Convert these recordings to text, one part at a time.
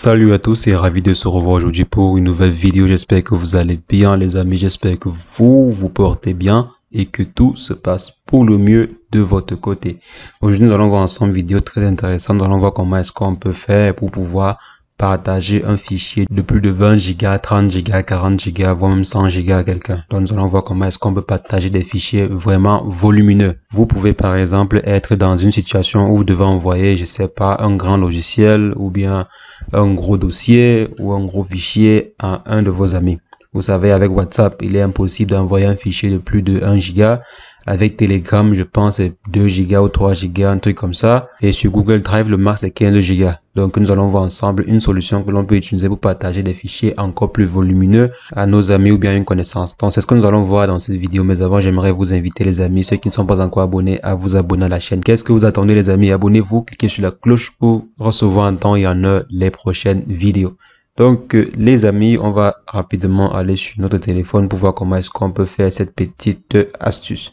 Salut à tous et ravi de se revoir aujourd'hui pour une nouvelle vidéo. J'espère que vous allez bien les amis, j'espère que vous portez bien et que tout se passe pour le mieux de votre côté. Aujourd'hui nous allons voir ensemble une vidéo très intéressante. Nous allons voir comment est-ce qu'on peut faire pour pouvoir partager un fichier de plus de 20 Go, 30 Go, 40 Go, voire même 100 Go à quelqu'un. Donc nous allons voir comment est-ce qu'on peut partager des fichiers vraiment volumineux. Vous pouvez par exemple être dans une situation où vous devez envoyer, je sais pas, un grand logiciel ou bien un gros dossier ou un gros fichier à un de vos amis. Vous savez, avec WhatsApp, il est impossible d'envoyer un fichier de plus de 1 Go. Avec Telegram, je pense c'est 2 Go ou 3 Go, un truc comme ça. Et sur Google Drive, le max c'est 15 Go. Donc nous allons voir ensemble une solution que l'on peut utiliser pour partager des fichiers encore plus volumineux à nos amis ou bien à une connaissance. Donc c'est ce que nous allons voir dans cette vidéo. Mais avant, j'aimerais vous inviter les amis, ceux qui ne sont pas encore abonnés, à vous abonner à la chaîne. Qu'est-ce que vous attendez les amis? Abonnez-vous, cliquez sur la cloche pour recevoir en temps et en heure les prochaines vidéos. Donc les amis, on va rapidement aller sur notre téléphone pour voir comment est-ce qu'on peut faire cette petite astuce.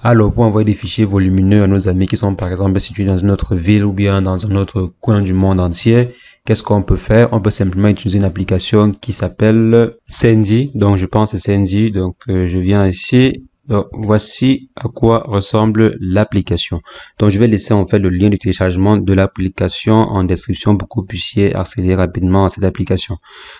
Alors pour envoyer des fichiers volumineux à nos amis qui sont par exemple situés dans une autre ville ou bien dans un autre coin du monde entier, qu'est-ce qu'on peut faire? On peut simplement utiliser une application qui s'appelle Sendy. Donc je pense que c'est Sendy. Donc je viens ici. Donc voici à quoi ressemble l'application. Donc je vais laisser en fait le lien de téléchargement de l'application en description pour que vous puissiez accéder rapidement à cette application.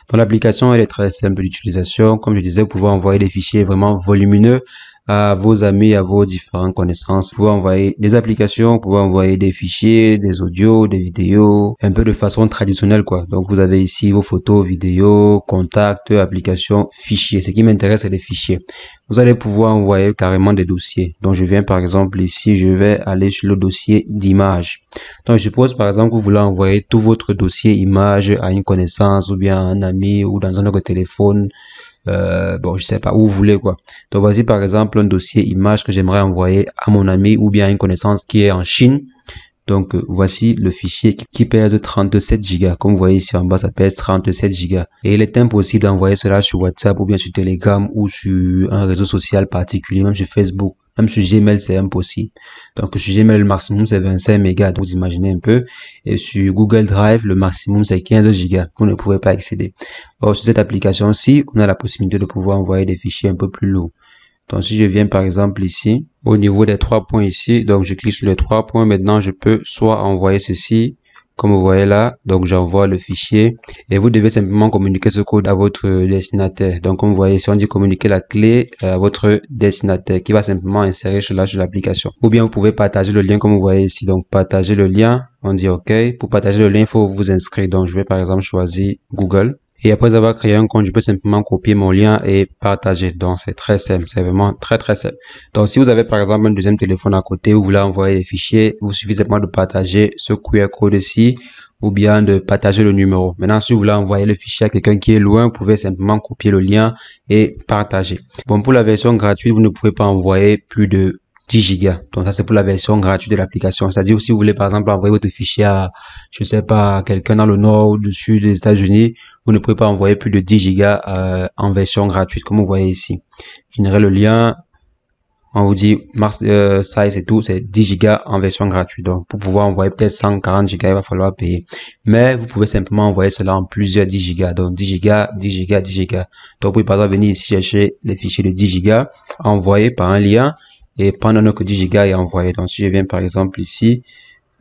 Donc l'application elle est très simple d'utilisation. Comme je disais, vous pouvez envoyer des fichiers vraiment volumineux à vos amis, à vos différentes connaissances. Vous pouvez envoyer des applications, vous pouvez envoyer des fichiers, des audios, des vidéos, un peu de façon traditionnelle quoi. Donc vous avez ici vos photos, vidéos, contacts, applications, fichiers. Ce qui m'intéresse c'est les fichiers. Vous allez pouvoir envoyer carrément des dossiers. Donc je viens par exemple ici, je vais aller sur le dossier d'image. Donc je suppose par exemple que vous voulez envoyer tout votre dossier image à une connaissance ou bien à un ami ou dans un autre téléphone. Bon, je sais pas où vous voulez quoi. Donc voici par exemple un dossier image que j'aimerais envoyer à mon ami ou bien à une connaissance qui est en Chine. Donc voici le fichier qui pèse 37 Go. Comme vous voyez ici en bas, ça pèse 37 Go. Et il est impossible d'envoyer cela sur WhatsApp ou bien sur Telegram ou sur un réseau social particulier, même sur Facebook. Même sur Gmail, c'est impossible. Donc sur Gmail, le maximum, c'est 25 mégas. Donc vous imaginez un peu. Et sur Google Drive, le maximum, c'est 15 Go. Vous ne pouvez pas excéder. Or, sur cette application-ci, on a la possibilité de pouvoir envoyer des fichiers un peu plus lourds. Donc si je viens par exemple ici, au niveau des 3 points ici, donc je clique sur les 3 points. Maintenant, je peux soit envoyer ceci, comme vous voyez là, donc j'envoie le fichier et vous devez simplement communiquer ce code à votre destinataire. Donc comme vous voyez ici, on dit communiquer la clé à votre destinataire qui va simplement insérer cela sur l'application. Ou bien vous pouvez partager le lien comme vous voyez ici. Donc partager le lien, on dit OK. Pour partager le lien, il faut vous inscrire. Donc je vais par exemple choisir Google. Et après avoir créé un compte, je peux simplement copier mon lien et partager. Donc, c'est très simple. C'est vraiment très, très simple. Donc, si vous avez par exemple un deuxième téléphone à côté où vous voulez envoyer des fichiers, il vous suffit simplement de partager ce QR code ici ou bien de partager le numéro. Maintenant, si vous voulez envoyer le fichier à quelqu'un qui est loin, vous pouvez simplement copier le lien et partager. Bon, pour la version gratuite, vous ne pouvez pas envoyer plus de 10 Go. Donc ça c'est pour la version gratuite de l'application. C'est-à-dire si vous voulez par exemple envoyer votre fichier à, je sais pas, quelqu'un dans le nord ou du sud des États-Unis, vous ne pouvez pas envoyer plus de 10 Go en version gratuite comme vous voyez ici. Générer le lien, on vous dit size et tout, c'est 10 Go en version gratuite. Donc pour pouvoir envoyer peut-être 140 Go, il va falloir payer. Mais vous pouvez simplement envoyer cela en plusieurs 10 Go. Donc 10 Go, 10 Go, 10 Go. Donc vous pouvez par exemple venir ici chercher les fichiers de 10 Go, envoyer par un lien. Et prendre que 10 Go et envoyer. Donc si je viens par exemple ici,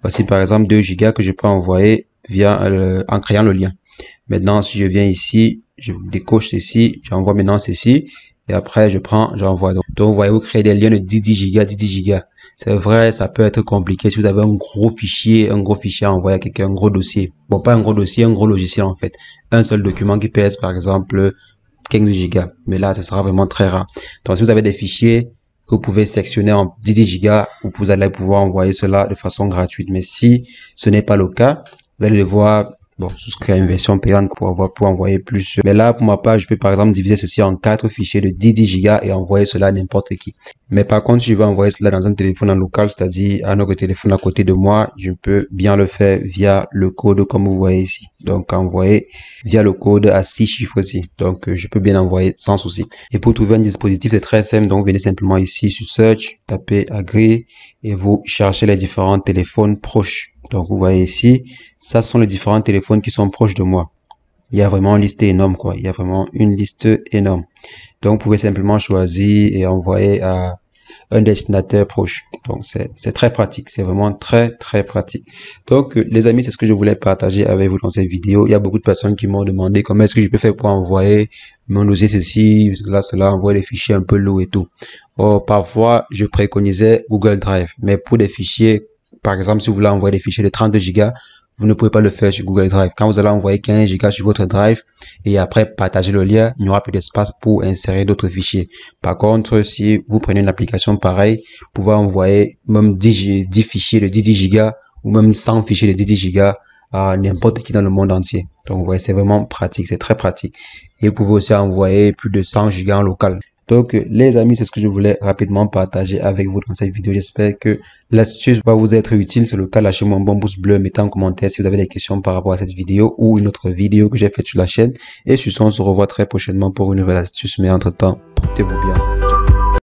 voici par exemple 2 Go que je peux envoyer via en créant le lien. Maintenant si je viens ici, je décoche ceci, j'envoie maintenant ceci et après je prends, j'envoie. Donc vous voyez, vous créez des liens de 10 Go, 10 Go. C'est vrai, ça peut être compliqué si vous avez un gros fichier à envoyer à quelqu'un, un gros dossier. Bon, pas un gros dossier, un gros logiciel en fait. Un seul document qui pèse par exemple 15 Go. Mais là, ça sera vraiment très rare. Donc si vous avez des fichiers que vous pouvez sectionner en 10 Go, vous allez pouvoir envoyer cela de façon gratuite. Mais si ce n'est pas le cas, vous allez devoir souscrire à une version payante pour envoyer plus. Mais là, pour ma part, je peux par exemple diviser ceci en 4 fichiers de 10 Go et envoyer cela à n'importe qui. Mais par contre, si je veux envoyer cela dans un téléphone en local, c'est-à-dire à notre téléphone à côté de moi, je peux bien le faire via le code comme vous voyez ici. Donc, envoyer via le code à 6 chiffres aussi. Donc, je peux bien envoyer sans souci. Et pour trouver un dispositif, c'est très simple. Donc, vous venez simplement ici sur Search, tapez Agree et vous cherchez les différents téléphones proches. Donc vous voyez ici, ça sont les différents téléphones qui sont proches de moi. Il y a vraiment une liste énorme, quoi. Il y a vraiment une liste énorme. Donc vous pouvez simplement choisir et envoyer à un destinateur proche. Donc c'est très pratique, c'est vraiment très pratique. Donc les amis, c'est ce que je voulais partager avec vous dans cette vidéo. Il y a beaucoup de personnes qui m'ont demandé comment est-ce que je peux faire pour envoyer mon dossier ceci, cela, envoyer des fichiers un peu lourds et tout. Or, parfois, je préconisais Google Drive, mais pour des fichiers, par exemple, si vous voulez envoyer des fichiers de 32 Go, vous ne pouvez pas le faire sur Google Drive. Quand vous allez envoyer 15 Go sur votre Drive et après partager le lien, il n'y aura plus d'espace pour insérer d'autres fichiers. Par contre, si vous prenez une application pareille, vous pouvez envoyer même 10 fichiers de 10 Go ou même 100 fichiers de 10 Go à n'importe qui dans le monde entier. Donc, vous voyez, c'est vraiment pratique, c'est très pratique. Et vous pouvez aussi envoyer plus de 100 Go en local. Donc, les amis, c'est ce que je voulais rapidement partager avec vous dans cette vidéo. J'espère que l'astuce va vous être utile. C'est le cas, lâchez-moi un bon pouce bleu, mettez en commentaire si vous avez des questions par rapport à cette vidéo ou une autre vidéo que j'ai faite sur la chaîne. Et sur ce, on se revoit très prochainement pour une nouvelle astuce. Mais entre-temps, portez-vous bien.